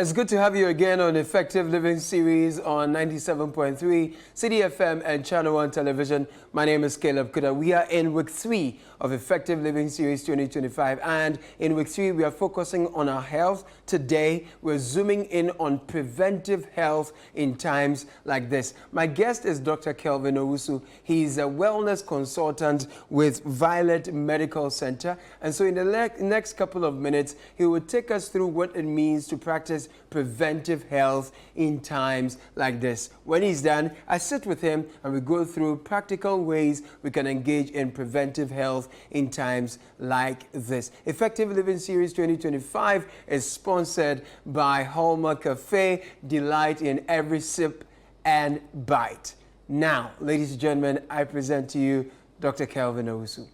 It's good to have you again on Effective Living Series on 97.3 City FM and Channel One Television. My name is Caleb Kuda. We are in week 3 of Effective Living Series 2025, and in week 3 we are focusing on our health. Today we're zooming in on preventive health in times like this. My guest is Dr. Kelvin Owusu. He's a wellness consultant with Violet Medical Center, and so in the next couple of minutes he will take us through what it means to practice preventive health in times like this. When he's done, I sit with him and we go through practical ways we can engage in preventive health in times like this. Effective Living Series 2025 is sponsored by Hallmark Cafe. Delight in every sip and bite. Now, ladies and gentlemen, I present to you Dr. Kelvin Owusu.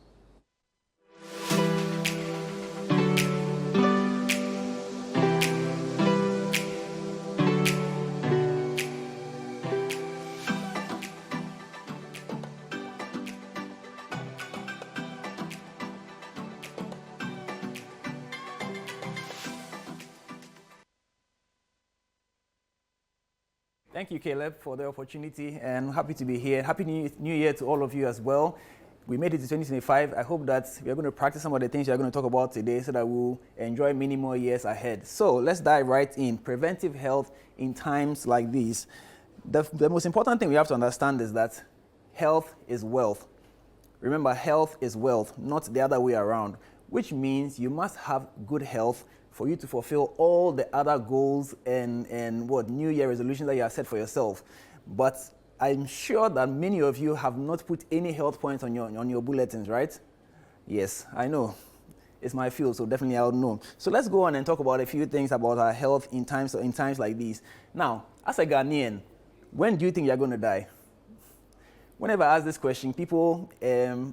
Thank you, Caleb, for the opportunity, and happy to be here. Happy New Year to all of you as well. We made it to 2025. I hope that we are going to practice some of the things we are going to talk about today so that we'll enjoy many more years ahead. So let's dive right in. Preventive health in times like these. The most important thing we have to understand is that health is wealth. Remember, health is wealth, not the other way around, which means you must have good health for you to fulfill all the other goals and what New Year resolutions that you have set for yourself. But I'm sure that many of you have not put any health points on your bulletins, right? Yes, I know. It's my field, so definitely I'll know. So let's go on and talk about a few things about our health in times like these. Now, as a Ghanaian, when do you think you're going to die? Whenever I ask this question, people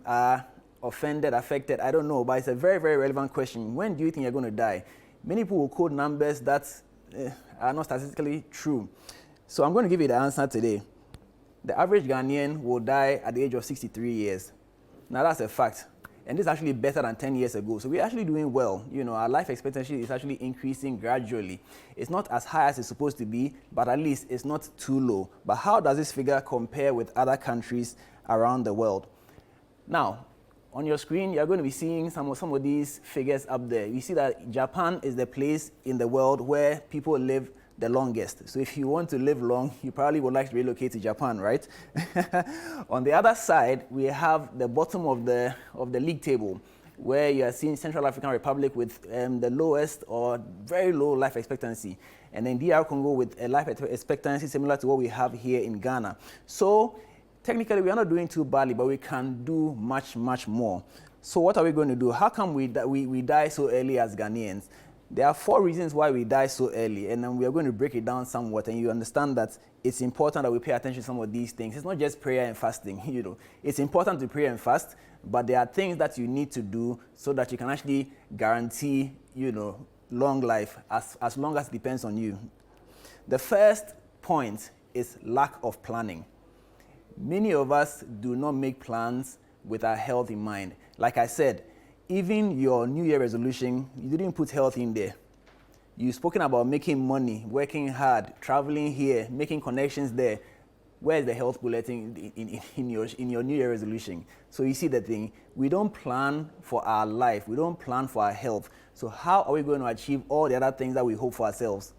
are offended, affected, I don't know, but it's a very, very relevant question. When do you think you're going to die? Many people will quote numbers that are not statistically true. So I'm going to give you the answer today. The average Ghanaian will die at the age of 63 years. Now that's a fact. And this is actually better than 10 years ago. So we're actually doing well. You know, our life expectancy is actually increasing gradually. It's not as high as it's supposed to be, but at least it's not too low. But how does this figure compare with other countries around the world? Now, on your screen, you're going to be seeing some of these figures up there. You see that Japan is the place in the world where people live the longest. So if you want to live long, you probably would like to relocate to Japan, right? On the other side, we have the bottom of the league table, where you are seeing Central African Republic with the lowest or very low life expectancy, and then DR Congo with a life expectancy similar to what we have here in Ghana. So technically, we are not doing too badly, but we can do much, much more. So what are we going to do? How come we die so early as Ghanaians? There are 4 reasons why we die so early, and then we are going to break it down somewhat, and you understand that it's important that we pay attention to some of these things. It's not just prayer and fasting, you know. It's important to pray and fast, but there are things that you need to do so that you can actually guarantee, you know, long life as long as it depends on you. The first point is lack of planning. Many of us do not make plans with our health in mind. Like I said, even your New Year resolution, you didn't put health in there. You've spoken about making money, working hard, traveling here, making connections there. Where's the health bulletin in your New Year resolution? So you see the thing, we don't plan for our life, we don't plan for our health. So how are we going to achieve all the other things that we hope for ourselves?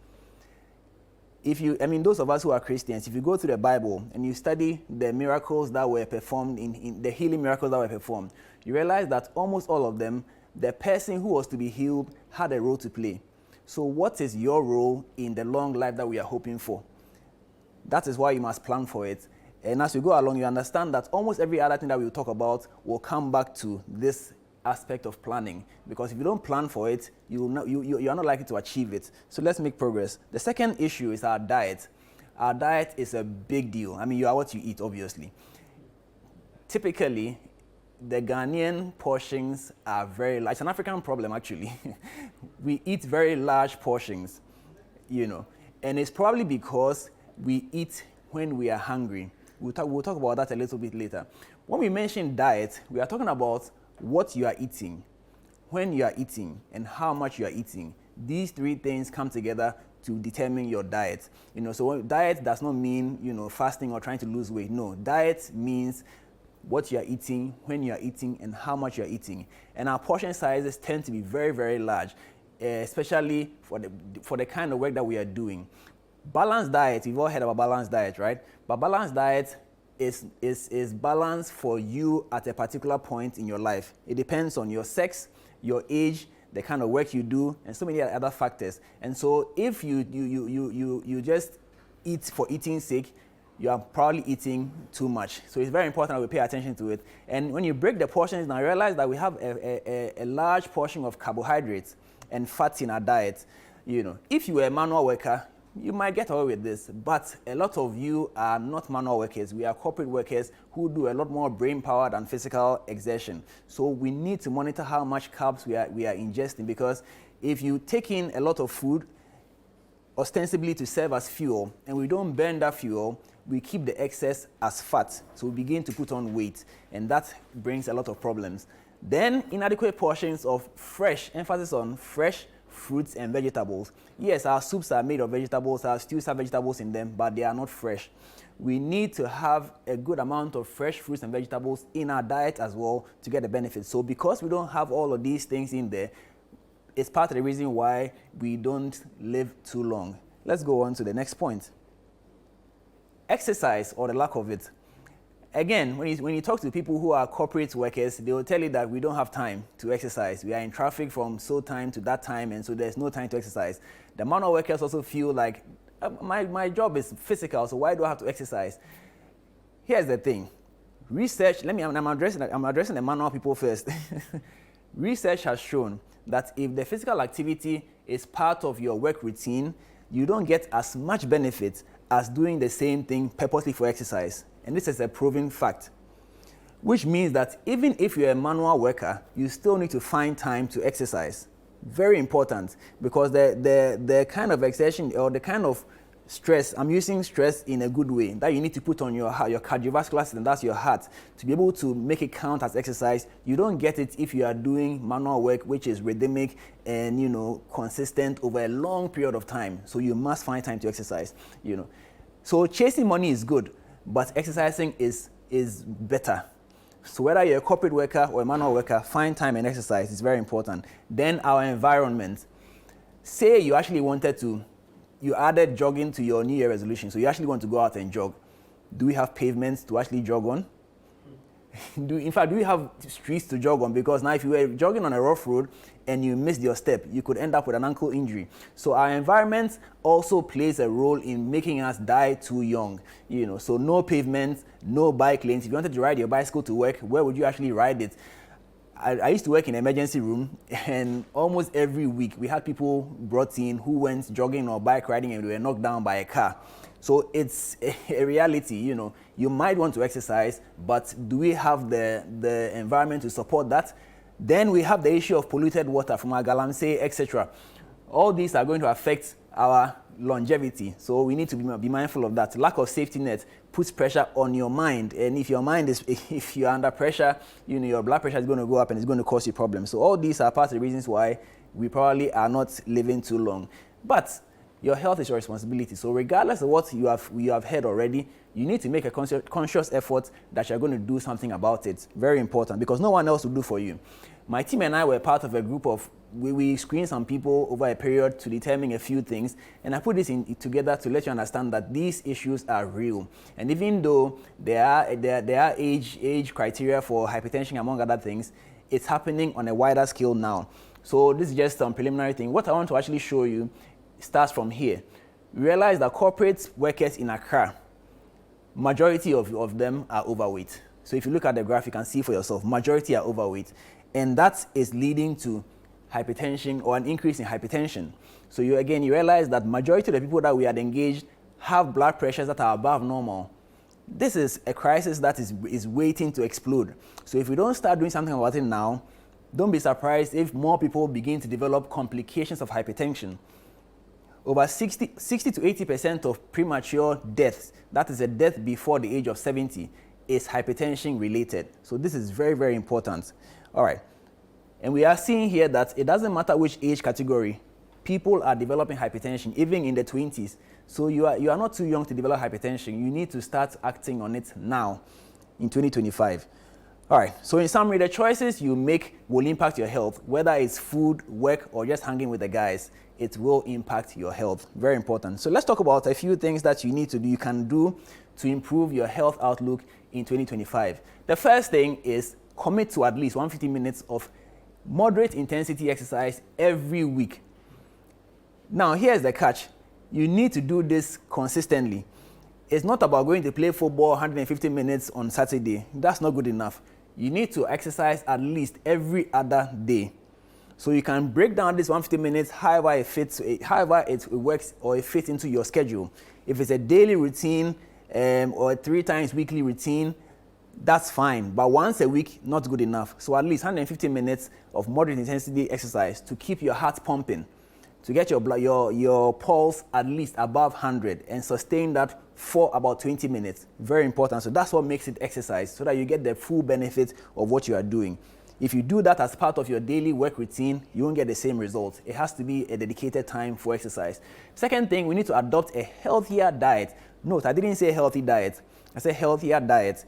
Those of us who are Christians, if you go through the Bible and you study the miracles that were performed, in the healing miracles that were performed, you realize that almost all of them, the person who was to be healed had a role to play. So what is your role in the long life that we are hoping for? That is why you must plan for it. And as you go along, you understand that almost every other thing that we will talk about will come back to this aspect of planning, because if you don't plan for it, you are not likely to achieve it. So let's make progress. The second issue is our diet. Our diet is a big deal. I mean, you are what you eat, obviously. Typically, the Ghanaian portions are very large. It's an African problem, actually. We eat very large portions, you know, and it's probably because we eat when we are hungry. We'll talk about that a little bit later. When we mention diet, we are talking about what you are eating, when you are eating, and how much you are eating. These 3 things come together to determine your diet. So diet does not mean, fasting or trying to lose weight. No, diet means what you are eating, when you are eating, and how much you are eating. And our portion sizes tend to be very, very large, especially for the kind of work that we are doing. Balanced diet, you've all heard about balanced diet, right? But balanced diet is balanced for you at a particular point in your life. It depends on your sex, your age, the kind of work you do, and so many other factors. And so if you just eat for eating's sake, you are probably eating too much. So it's very important that we pay attention to it. And when you break the portions down, you realize that we have a large portion of carbohydrates and fats in our diet. If you were a manual worker, you might get away with this, but a lot of you are not manual workers. We are corporate workers who do a lot more brain power than physical exertion. So we need to monitor how much carbs we are ingesting, because if you take in a lot of food ostensibly to serve as fuel and we don't burn that fuel, we keep the excess as fat. So we begin to put on weight, and that brings a lot of problems. Then inadequate portions of fresh, emphasis on fresh fruits and vegetables. Yes, our soups are made of vegetables, our stews have vegetables in them, but they are not fresh. We need to have a good amount of fresh fruits and vegetables in our diet as well to get the benefits. So because we don't have all of these things in there, it's part of the reason why we don't live too long. Let's go on to the next point. Exercise, or the lack of it. Again, when you talk to people who are corporate workers, they will tell you that we don't have time to exercise. We are in traffic from so time to that time, and so there's no time to exercise. The manual workers also feel like, my job is physical, so why do I have to exercise? Here's the thing. Research, I'm addressing the manual people first. Research has shown that if the physical activity is part of your work routine, you don't get as much benefit as doing the same thing purposely for exercise. And this is a proven fact, which means that even if you're a manual worker, you still need to find time to exercise. Very important, because the kind of exertion or the kind of stress, I'm using stress in a good way, that you need to put on your cardiovascular system, that's your heart, to be able to make it count as exercise. You don't get it if you are doing manual work, which is rhythmic and consistent over a long period of time. So you must find time to exercise. So chasing money is good, but exercising is better. So whether you're a corporate worker or a manual worker, find time and exercise. It's very important. Then our environment. Say you actually you added jogging to your New Year resolution, so you actually want to go out and jog. Do we have pavements to actually jog on? Do we have streets to jog on? Because now if you were jogging on a rough road and you missed your step, you could end up with an ankle injury. So our environment also plays a role in making us die too young. So no pavements, no bike lanes. If you wanted to ride your bicycle to work, where would you actually ride it? I used to work in an emergency room, and almost every week we had people brought in who went jogging or bike riding and they were knocked down by a car. So it's a reality. You might want to exercise, but do we have the environment to support that? Then we have the issue of polluted water from our galamsey, etc. All these are going to affect our longevity, so we need to be mindful of that. Lack of safety net puts pressure on your mind, and if you're under pressure, your blood pressure is going to go up and it's going to cause you problems. So all these are part of the reasons why we probably are not living too long. But your health is your responsibility. So regardless of what you have heard already, you need to make a conscious effort that you're going to do something about it. Very important, because no one else will do for you. My team and I were part of a group of, we screened some people over a period to determine a few things, and I put this together to let you understand that these issues are real. And even though there are age criteria for hypertension, among other things, it's happening on a wider scale now. So this is just some preliminary thing. What I want to actually show you starts from here. Realize that corporate workers in Accra, majority of them are overweight. So if you look at the graph, you can see for yourself, majority are overweight. And that is leading to hypertension or an increase in hypertension. So you realize that majority of the people that we had engaged have blood pressures that are above normal. This is a crisis that is waiting to explode. So if we don't start doing something about it now, don't be surprised if more people begin to develop complications of hypertension. Over 60 to 80% of premature deaths, that is a death before the age of 70, is hypertension related. So this is very, very important. All right. And we are seeing here that it doesn't matter which age category people are developing hypertension even in the 20s. So you are not too young to develop hypertension. You need to start acting on it now in 2025. All right, so in summary, the choices you make will impact your health, whether it's food, work, or just hanging with the guys. It will impact your health. Very important. So let's talk about a few things that you can do to improve your health outlook in 2025. The first thing is commit to at least 150 minutes of moderate intensity exercise every week. Now, here's the catch. You need to do this consistently. It's not about going to play football 150 minutes on Saturday. That's not good enough. You need to exercise at least every other day. So you can break down this 150 minutes however it works or it fits into your schedule. If it's a daily routine or a 3 times weekly routine, that's fine. But once a week, not good enough. So at least 150 minutes of moderate intensity exercise to keep your heart pumping, to get your pulse at least above 100 and sustain that for about 20 minutes. Very important. So that's what makes it exercise, so that you get the full benefit of what you are doing. If you do that as part of your daily work routine, you won't get the same results. It has to be a dedicated time for exercise. Second thing, we need to adopt a healthier diet. Note, I didn't say healthy diet. I said healthier diet.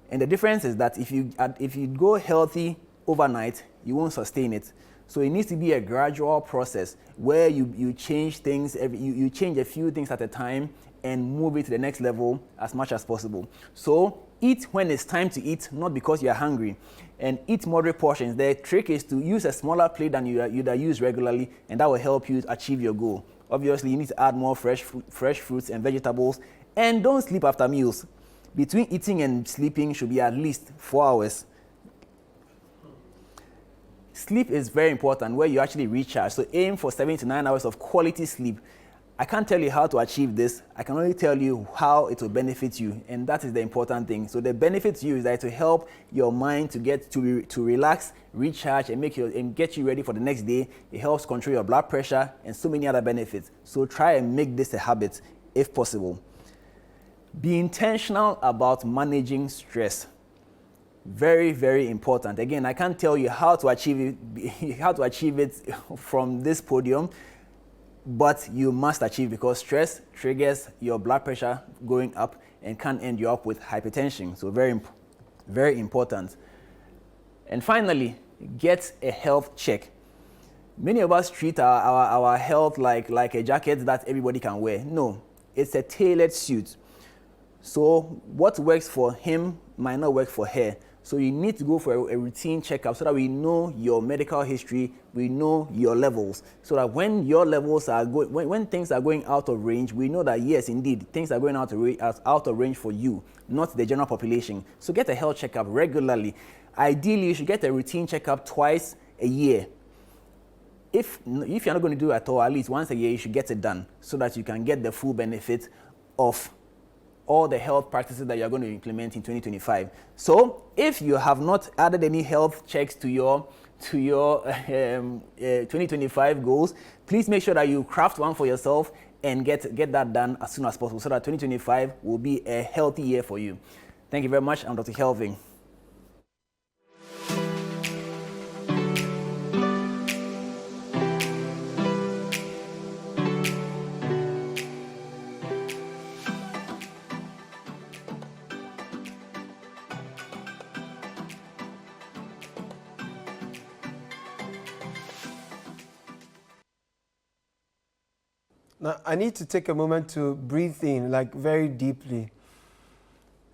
And the difference is that if you go healthy overnight, you won't sustain it. So it needs to be a gradual process where you change things, you change a few things at a time and move it to the next level as much as possible. So eat when it's time to eat, not because you're hungry, and eat moderate portions. The trick is to use a smaller plate than you use regularly, and that will help you achieve your goal. Obviously, you need to add more fresh fruits and vegetables, and don't sleep after meals. Between eating and sleeping should be at least 4 hours. Sleep is very important, where you actually recharge. So aim for 7 to 9 hours of quality sleep. I can't tell you how to achieve this. I can only tell you how it will benefit you, and that is the important thing. So the benefit to you is that to help your mind to get to relax, recharge, and get you ready for the next day. It helps control your blood pressure and so many other benefits. So try and make this a habit if possible. Be intentional about managing stress. Very, very important. Again, I can't tell you how to achieve it from this podium, but you must achieve, because stress triggers your blood pressure going up and can end you up with hypertension. So very, very important. And finally, get a health check. Many of us treat our health like a jacket that everybody can wear. No, it's a tailored suit. So what works for him might not work for her. So you need to go for a routine checkup so that we know your medical history, we know your levels, so that when your levels are when things are going out of range, we know that yes, indeed, things are going out of range for you, not the general population. So get a health checkup regularly. Ideally, you should get a routine checkup twice a year. If you're not going to do it at all, at least once a year, you should get it done so that you can get the full benefit of all the health practices that you're going to implement in 2025. So if you have not added any health checks to your 2025 goals, please make sure that you craft one for yourself and get that done as soon as possible, so that 2025 will be a healthy year for you. Thank you very much. I'm Dr. Kelvin. Now, I need to take a moment to breathe in, like very deeply,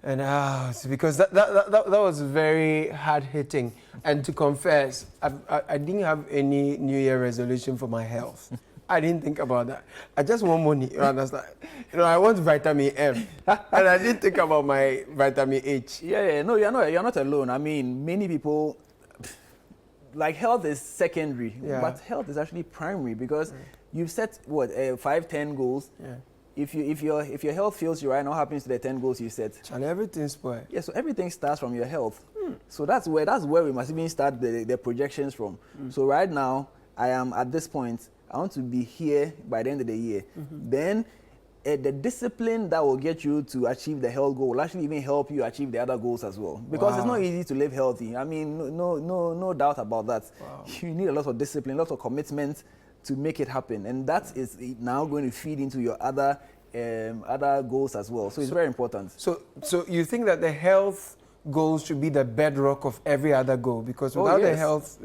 and out, because that was very hard hitting. And to confess, I didn't have any New Year resolution for my health. I didn't think about that. I just want money. You understand? I want vitamin M, and I didn't think about my vitamin H. Yeah. No, you're not alone. I mean, many people, like, health is secondary, but health is actually primary, because you've set 5-10 goals. Yeah. If your health fails you right now, what happens to the 10 goals you set? And everything's spoiled. Yeah, so everything starts from your health. So that's where we must even start the projections from. So right now, I am at this point. I want to be here by the end of the year. Then the discipline that will get you to achieve the health goal will actually even help you achieve the other goals as well. Because it's not easy to live healthy. I mean, no doubt about that. You need a lot of discipline, a lot of commitment to make it happen, and that is now going to feed into your other goals as well. So it's very important. So you think that the health goals should be the bedrock of every other goal, because without the health,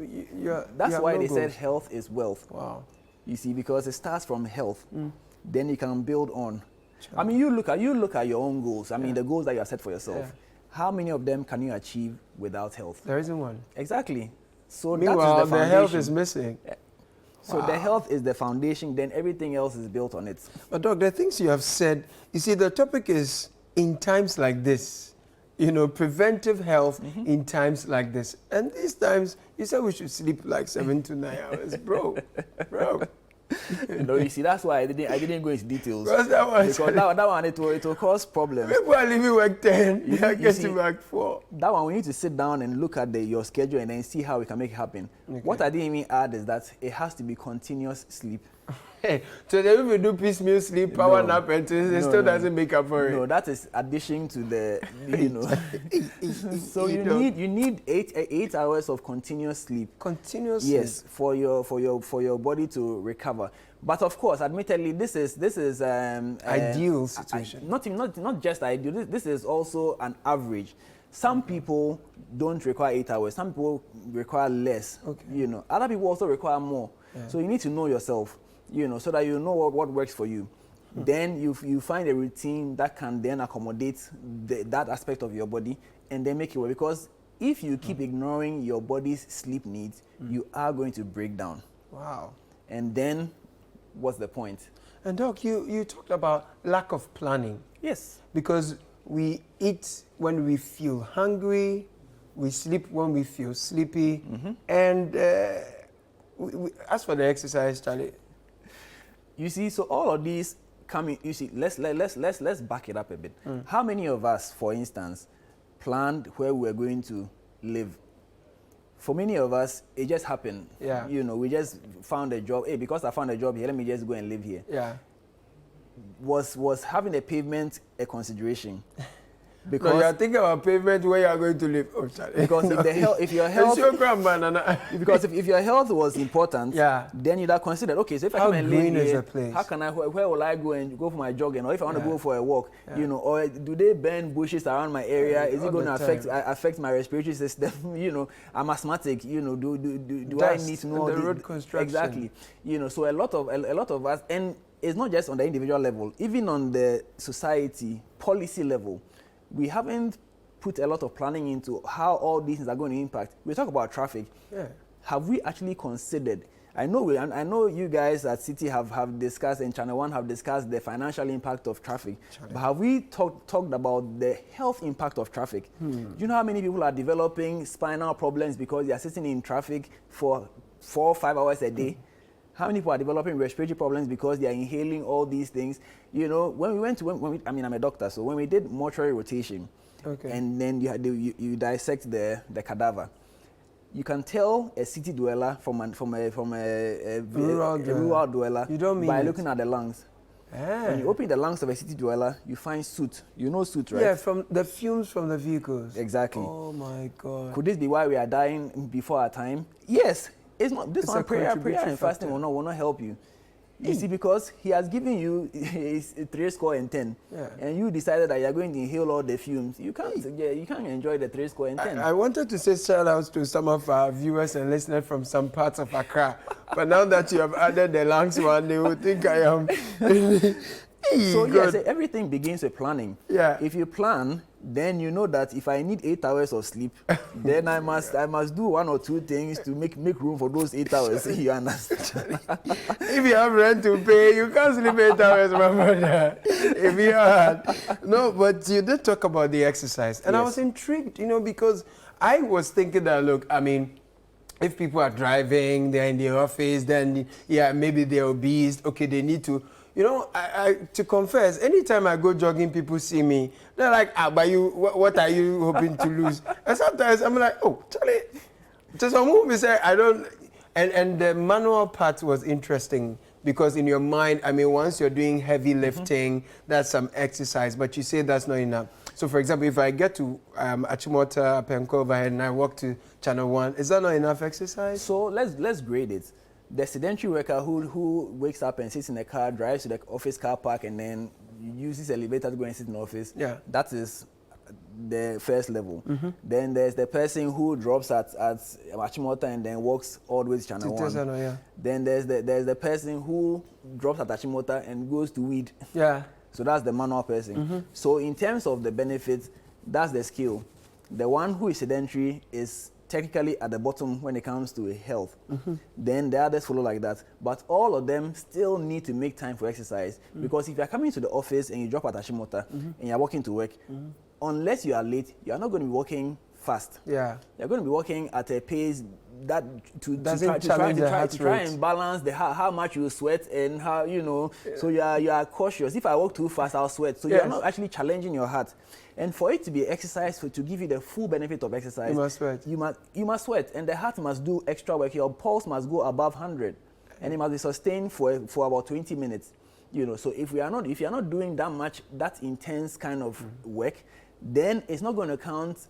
that's why they goals. said health is wealth. Wow. You see, because it starts from health, then you can build on. I mean, you look at your own goals. I mean, the goals that you have set for yourself. Yeah. How many of them can you achieve without health? There isn't one. Exactly. So meanwhile, that is the foundation. health is missing. So the health is the foundation, then everything else is built on it. But Doc, the things you have said, you see, the topic is in times like this, you know, preventive health in times like this. And these times, you said we should sleep like 7 to 9 hours. Bro. No, you see, that's why I didn't go into details. Because that one, it will cause problems. People are leaving work 10, they are getting back 4. That one, we need to sit down and look at your schedule and then see how we can make it happen. Okay. What I didn't even add is that it has to be continuous sleep. Hey, so then if we do piecemeal sleep, power nap, and it still doesn't make up for it. No, that is addition to the, you know. So you need 8 hours of continuous sleep. Continuous yes, sleep. for your body to recover. But of course, admittedly, this is ideal situation. Not just ideal. This is also an average. Some people don't require 8 hours. Some people require less. Okay. You know, other people also require more. Yeah. So you need to know yourself, you know, so that you know what works for you. Then you find a routine that can then accommodate that aspect of your body and then make it work. Because if you keep ignoring your body's sleep needs, you are going to break down. Wow. And then what's the point? And Doc, you talked about lack of planning. Yes. Because we eat when we feel hungry, we sleep when we feel sleepy, and as for the exercise, Charlie. You see, so all of these come in. You see, let's back it up a bit. How many of us, for instance, planned where we were going to live? For many of us, it just happened. Yeah. You know, we just found a job. Hey, because I found a job here, let me just go and live here. Yeah. Was having a pavement a consideration? Because no, you are thinking about pavement where you are going to live. Oh, Charlie. Because if your health, because if your health was important, then you'd have considered, okay, so if I come and live here, how can where will I go for my jogging, or if I want to go for a walk, you know, or do they burn bushes around my area? Is it going to affect my respiratory system? You know, I'm asthmatic. You know, do I need to know the road construction? Exactly. You know, so a lot of us, and it's not just on the individual level, even on the society policy level. We haven't put a lot of planning into how all these things are going to impact. We talk about traffic. Yeah. Have we actually considered? I know you guys at City have discussed, and ChannelOne have discussed the financial impact of traffic. But have we talked about the health impact of traffic? Do you know how many people are developing spinal problems because they are sitting in traffic for 4 or 5 hours a day? How many people are developing respiratory problems because they are inhaling all these things? You know, when we went to, I mean, I'm a doctor, so when we did mortuary rotation, and then you dissect the cadaver, you can tell a city dweller from a rural dweller by looking at the lungs. When you open the lungs of a city dweller, you find soot. You know soot, right? Yeah, from the fumes from the vehicles. Exactly. Oh my God. Could this be why we are dying before our time? Yes. It's not this one. Prayer and fasting will not help you. You see, because he has given you 310, and you decided that you are going to inhale all the fumes. You can't enjoy the 310. I wanted to say shout outs to some of our viewers and listeners from some parts of Accra, but now that you have added the lungs one, they will think I am. So yes, everything begins with planning. Yeah. If you plan, then you know that if I need 8 hours of sleep, then I must do 1 or 2 things to make room for those 8 hours. You understand? If you have rent to pay, you can't sleep 8 hours, my brother. If you are. No, but you did talk about the exercise, and I was intrigued, you know, because I was thinking that, look, I mean, if people are driving, they're in the office, then maybe they're obese. Okay, they need to. You know, to confess, anytime I go jogging, people see me. They're like, but what are you hoping to lose? And sometimes I'm like, oh, Charlie. So some people say, I don't. And the manual part was interesting because in your mind, I mean, once you're doing heavy lifting, that's some exercise, but you say that's not enough. So, for example, if I get to Achimota, Penko overhead, and I walk to ChannelOne, is that not enough exercise? So let's grade it. The sedentary worker who wakes up and sits in a car, drives to the office car park, and then uses elevator to go and sit in the office. Yeah. That is the first level. Then there's the person who drops at Achimota and then walks all the way to ChannelOne. Yeah. Then there's the person who drops at Achimota and goes to weed. Yeah. So that's the manual person. So in terms of the benefits, that's the skill. The one who is sedentary is technically at the bottom when it comes to health. Then the others follow like that. But all of them still need to make time for exercise. Because if you're coming to the office and you drop at Ashimota and you're walking to work, unless you are late, you're not going to be walking fast. Yeah. You're going to be walking at a pace that to try and balance how much you sweat and how, you know, so you are cautious. If I walk too fast, I'll sweat. So you're not actually challenging your heart. And for it to be exercise, to give you the full benefit of exercise, you must sweat. You must sweat, and the heart must do extra work. Your pulse must go above 100, and it must be sustained for about 20 minutes. You know, so if you're not doing that intense kind of work, then it's not going to count.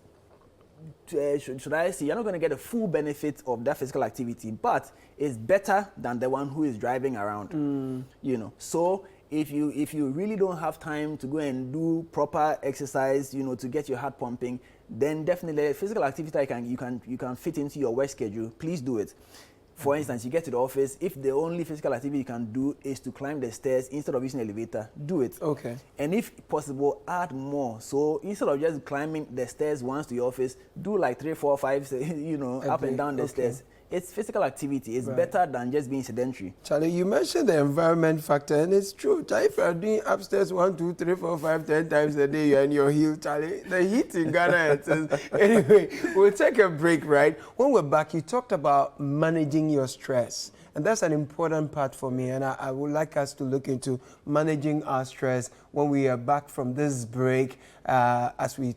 Should I say, you're not going to get a full benefit of that physical activity, but it's better than the one who is driving around. You know, so if you really don't have time to go and do proper exercise, you know, to get your heart pumping, then definitely physical activity you can fit into your work schedule. Please do it. For instance, you get to the office, if the only physical activity you can do is to climb the stairs instead of using the elevator, do it. Okay. And if possible, add more. So instead of just climbing the stairs once to your office, do like 3, 4, 5, you know, up and down the stairs. It's physical activity. It's better than just being sedentary. Charlie, you mentioned the environment factor, and it's true. Charlie, if you're doing upstairs 1, 2, 3, 4, 5, 10 times a day, you're in your heel, Charlie. The heat in Ghana. Anyway, we'll take a break, right? When we're back, you talked about managing your stress. And that's an important part for me, and I would like us to look into managing our stress when we are back from this break as we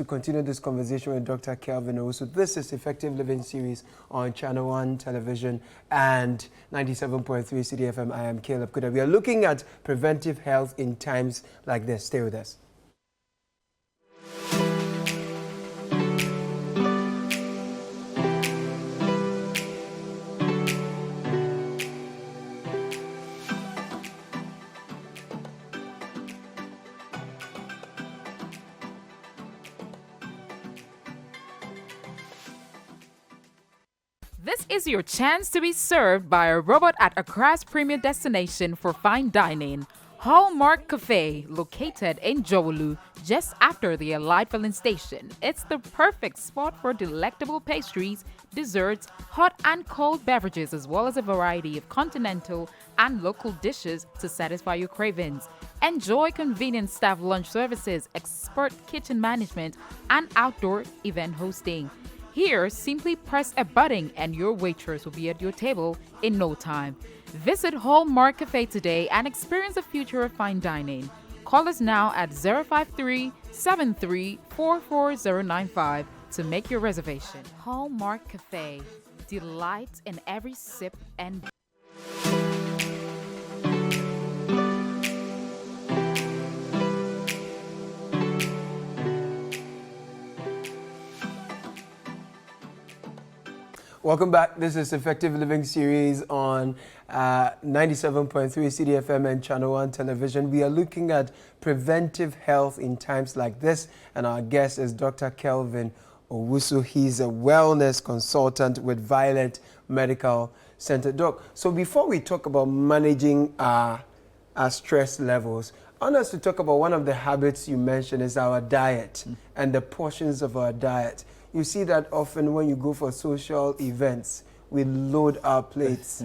continue this conversation with Dr. Kelvin Owusu. This is Effective Living Series on ChannelOne Television and 97.3 CDFM. I am Caleb Kuda. We are looking at preventive health in times like this. Stay with us. This is your chance to be served by a robot at Accra's premier destination for fine dining, Hallmark Cafe, located in Jowolu, just after the Allied filling station. It's the perfect spot for delectable pastries, desserts, hot and cold beverages, as well as a variety of continental and local dishes to satisfy your cravings. Enjoy convenient staff lunch services, expert kitchen management, and outdoor event hosting. Here, simply press a button and your waitress will be at your table in no time. Visit Hallmark Cafe today and experience the future of fine dining. Call us now at 053-7344-095 to make your reservation. Hallmark Cafe. Delight in every sip and... Welcome back. This is Effective Living Series on 97.3 CDFM and ChannelOne Television. We are looking at preventive health in times like this, and our guest is Dr. Kelvin Owusu. He's a wellness consultant with Violet Medical Center. Doc, so before we talk about managing our stress levels, I want us to talk about one of the habits you mentioned is our diet and the portions of our diet. You see that often when you go for social events, we load our plates.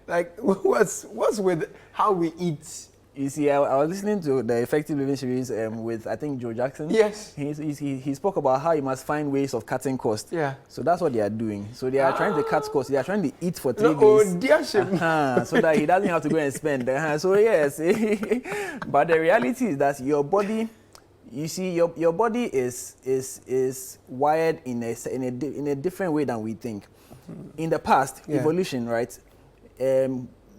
Like, what's with how we eat? You see, I was listening to the Effective Living Series with, I think, Joe Jackson. Yes. He spoke about how you must find ways of cutting costs. Yeah. So that's what they are doing. So they are trying to cut costs. They are trying to eat for 3 days. Oh, dear so that he doesn't have to go and spend. So yes. But the reality is that your body, you see, your body is wired in a different way than we think. In the past, evolution, right?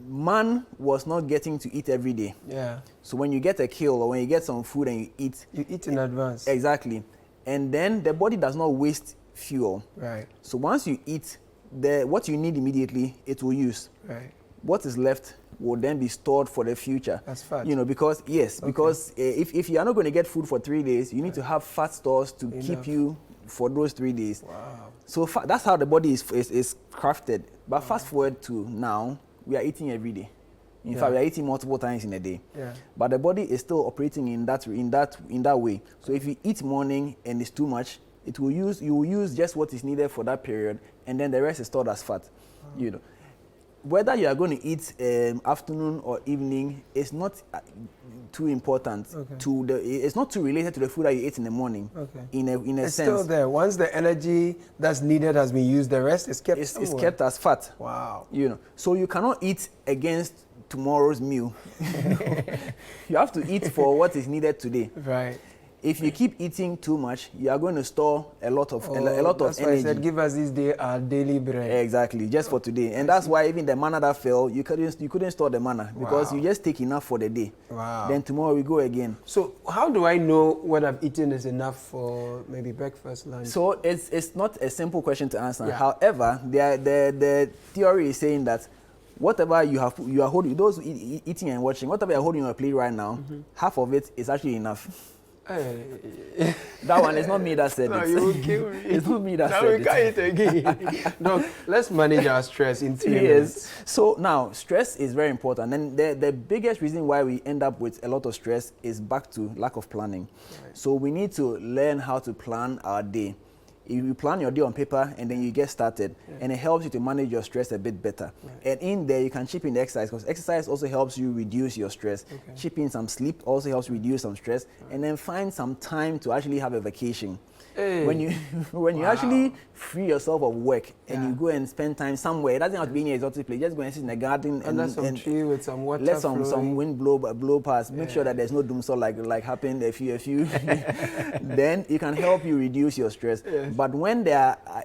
Man was not getting to eat every day. Yeah. So when you get a kill or when you get some food and you eat in advance. Exactly. And then the body does not waste fuel. Right. So once you eat, what you need immediately, it will use. Right. What is left will then be stored for the future. That's fat. You know, because if you are not going to get food for 3 days, you need to have fat stores to keep you for those 3 days. Wow. So that's how the body is crafted. But fast forward to now, we are eating every day. In fact, we are eating multiple times in a day. Yeah. But the body is still operating in that way. So if you eat morning and it's too much, you will use just what is needed for that period, and then the rest is stored as fat. You know, whether you are going to eat afternoon or evening is not too important. It's not too related to the food that you ate in the morning. In a it's sense, still there. Once the energy that's needed has been used, the rest is kept. It's kept as fat. Wow. You know, so you cannot eat against tomorrow's meal. You have to eat for what is needed today. Right. If you keep eating too much, you are going to store a lot of that's why energy. I said, give us this day our daily bread. Exactly, just for today. And that's why even the manna that fell, you couldn't store the manna because you just take enough for the day. Wow. Then tomorrow we go again. So how do I know what I've eaten is enough for maybe breakfast, lunch? So it's not a simple question to answer. However, the theory is saying that whatever you are holding, those eating and watching, whatever you're holding on your plate right now, half of it is actually enough. Hey. That one is not me that said it. You will kill me. It's not me that now said we can't eat again. No, let's manage our stress in 3 minutes. So now, stress is very important. And the biggest reason why we end up with a lot of stress is back to lack of planning. Right. So we need to learn how to plan our day. If you plan your day on paper and then you get started, and it helps you to manage your stress a bit better. Right. And in there, you can chip in the exercise, because exercise also helps you reduce your stress. Chip in some sleep also helps reduce some stress. And then find some time to actually have a vacation. Hey. When you actually free yourself of work and you go and spend time somewhere, it doesn't have to be in an exotic place. Just go and sit in the garden and tree with some water. Let some wind blow past. Make sure that there's no doomsday like happened a few. Then it can help you reduce your stress. Yes. But when there are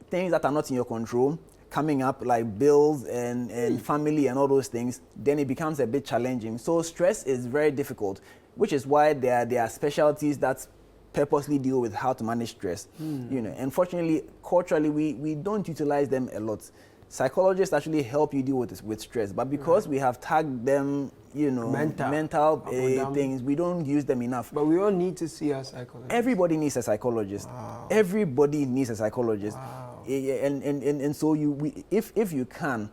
things that are not in your control coming up, like bills and family and all those things, then it becomes a bit challenging. So stress is very difficult, which is why there are specialties that purposely deal with how to manage stress. You know, unfortunately, culturally, we don't utilize them a lot. Psychologists actually help you deal with stress, but because we have tagged them, you know, mental things, we don't use them enough. But we all need to see a psychologist. Everybody needs a psychologist. Wow. Everybody needs a psychologist. Wow. And so if you can,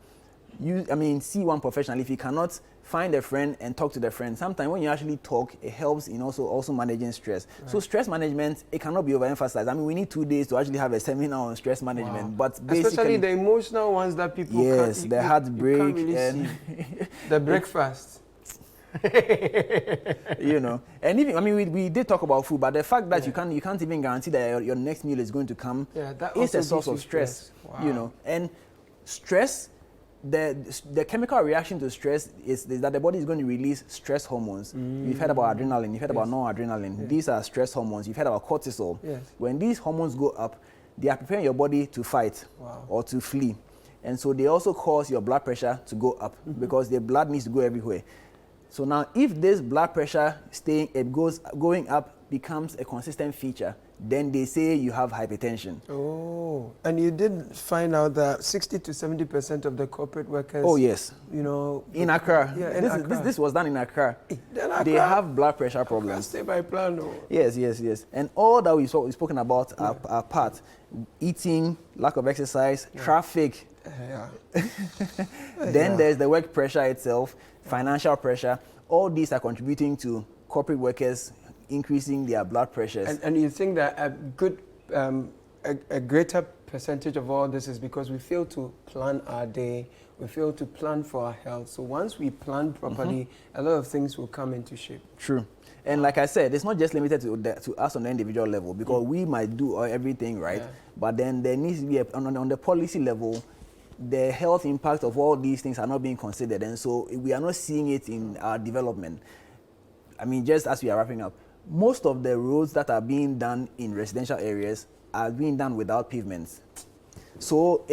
see one professional. If you cannot, find a friend and talk to the friend. Sometimes when you actually talk, it helps in also managing stress. Right. So stress management, it cannot be overemphasized. I mean, we need 2 days to actually have a seminar on stress management. Wow. But basically, especially the emotional ones that people the heartbreak really and the breakfast. You know, and even we did talk about food, but the fact that you can't even guarantee that your next meal is going to come is a source of stress. Wow. You know, and stress. The chemical reaction to stress is that the body is going to release stress hormones. You've heard about adrenaline, you've heard about noradrenaline. Yes. These are stress hormones. You've heard about cortisol. Yes. When these hormones go up, they are preparing your body to fight or to flee. And so they also cause your blood pressure to go up because the blood needs to go everywhere. So now if this blood pressure going up becomes a consistent feature, then they say you have hypertension. Oh, and you did find out that 60 to 70% of the corporate workers. Oh yes. You know, in Accra. Yeah, this was done in Accra. They have blood pressure problems. Stay by plan. Oh. Yes. And all that we've spoken about are part: eating, lack of exercise, traffic. Then there's the work pressure itself, financial pressure. All these are contributing to corporate workers increasing their blood pressures. And you think that a greater percentage of all this is because we fail to plan our day, we fail to plan for our health. So once we plan properly, a lot of things will come into shape. True. And like I said, it's not just limited to us on the individual level, because we might do everything right, but then there needs to be, on the policy level, the health impact of all these things are not being considered, and so we are not seeing it in our development. I mean, just as we are wrapping up, most of the roads that are being done in residential areas are being done without pavements. So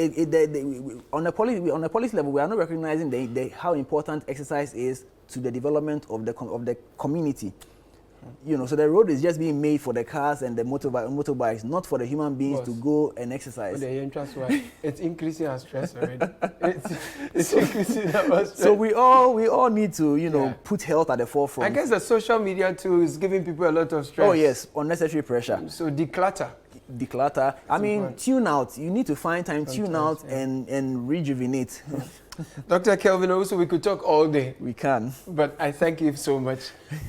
on the policy level, we are not recognizing how important exercise is to the development of the community. You know, so the road is just being made for the cars and the motorbikes, not for the human beings to go and exercise. It's increasing our stress already. It's increasing our stress. So we all need to, you know, put health at the forefront. I guess the social media too is giving people a lot of stress. Oh yes, unnecessary pressure. So declutter. I mean, tune out. You need to find time, tune out and rejuvenate. Dr. Kelvin, also we could talk all day. We can. But I thank you so much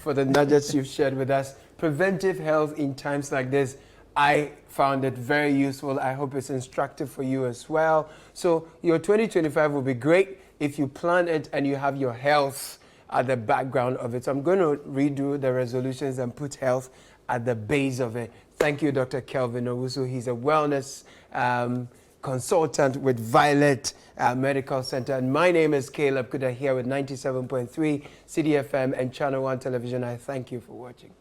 for the nuggets you've shared with us. Preventive health in times like this, I found it very useful. I hope it's instructive for you as well. So your 2025 will be great if you plan it and you have your health at the background of it. So I'm going to redo the resolutions and put health at the base of it. Thank you, Dr. Kelvin Owusu. He's a wellness consultant with Violet Medical Center. And my name is Caleb Kuda here with 97.3 CDFM and Channel One Television. I thank you for watching.